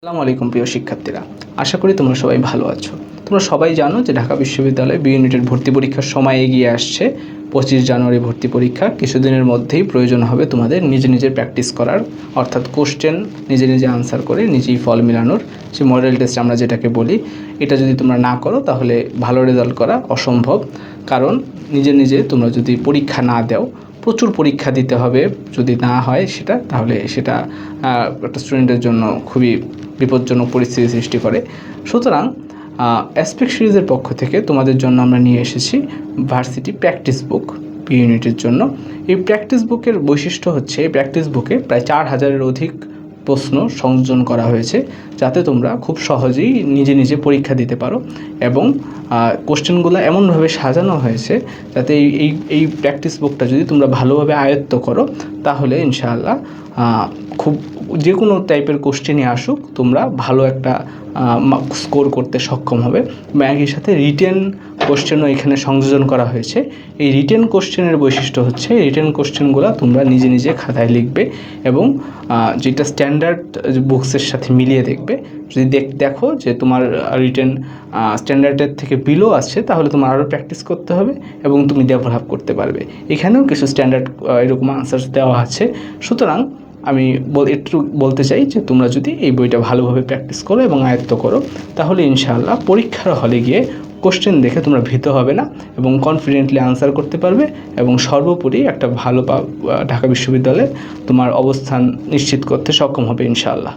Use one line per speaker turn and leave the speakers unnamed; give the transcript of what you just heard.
আসসালামু আলাইকুম প্রিয় শিক্ষার্থীরা, আশা করি তোমরা সবাই ভালো আছো। তোমরা সবাই জানো যে ঢাকা বিশ্ববিদ্যালয়ে বি ইউনিটের ভর্তি পরীক্ষার সময় এগিয়ে আসছে। 25 জানুয়ারি ভর্তি পরীক্ষা। কিছুদিনের মধ্যেই প্রয়োজন হবে তোমাদের নিজে প্র্যাকটিস করার, অর্থাৎ কোশ্চেন নিজে আনসার করে নিজেই ফল মিলানোর, যে মডেল টেস্ট আমরা যেটাকে বলি। এটা যদি তোমরা না করো তাহলে ভালো রেজাল্ট করা অসম্ভব। কারণ নিজে তোমরা যদি পরীক্ষা না দাও, প্রচুর পরীক্ষা দিতে হবে। যদি না হয় সেটা, তাহলে সেটা একটা স্টুডেন্টের জন্য খুবই বিপজ্জনক পরিস্থিতি সৃষ্টি করে। সুতরাং অ্যাসপেক্ট সিরিজের পক্ষ থেকে তোমাদের জন্য আমরা নিয়ে এসেছি ভার্সিটি প্র্যাকটিস বুক বি ইউনিটের জন্য। এই প্র্যাকটিস বুকের বৈশিষ্ট্য হচ্ছে, এই প্র্যাকটিস বুকে প্রায় 4000-এর অধিক প্রশ্ন সংযোজন করা হয়েছে, যাতে তোমরা খুব সহজেই নিজে পরীক্ষা দিতে পারো। এবং কোশ্চেনগুলো এমনভাবে সাজানো হয়েছে যাতে এই প্র্যাকটিস বুকটা যদি তোমরা ভালোভাবে আয়ত্ত করো, তাহলে ইনশাআল্লাহ খুব যে কোনো টাইপের কোশ্চেনই আসুক, তোমরা ভালো একটা স্কোর করতে সক্ষম হবে। এবং একই সাথে রিটেন কোশ্চেনও এখানে সংযোজন করা হয়েছে। এই রিটেন কোশ্চেনের বৈশিষ্ট্য হচ্ছে, রিটেন কোশ্চেনগুলো তোমরা নিজে খাতায় লিখবে এবং যেটা স্ট্যান্ডার্ড বুকসের সাথে মিলিয়ে দেখবে। যদি দেখো যে তোমার রিটেন স্ট্যান্ডার্ডের থেকে বিলো আসছে, তাহলে তোমার আরও প্র্যাকটিস করতে হবে এবং তুমি ডেভেলপ করতে পারবে। এখানেও কিছু স্ট্যান্ডার্ড এরকম আনসার দেওয়া আছে। সুতরাং আমি একটু বলতে চাই যে তোমরা যদি এই বইটা ভালোভাবে প্র্যাকটিস করো এবং আয়ত্ত করো, তাহলে ইনশাআল্লাহ পরীক্ষার হলে গিয়ে কোশ্চেন দেখে তোমরা ভীত হবে না এবং কনফিডেন্টলি আনসার করতে পারবে। এবং সর্বোপরি একটা ভালো ঢাকা বিশ্ববিদ্যালয়ে তোমার অবস্থান নিশ্চিত করতে সক্ষম হবে ইনশাআল্লাহ।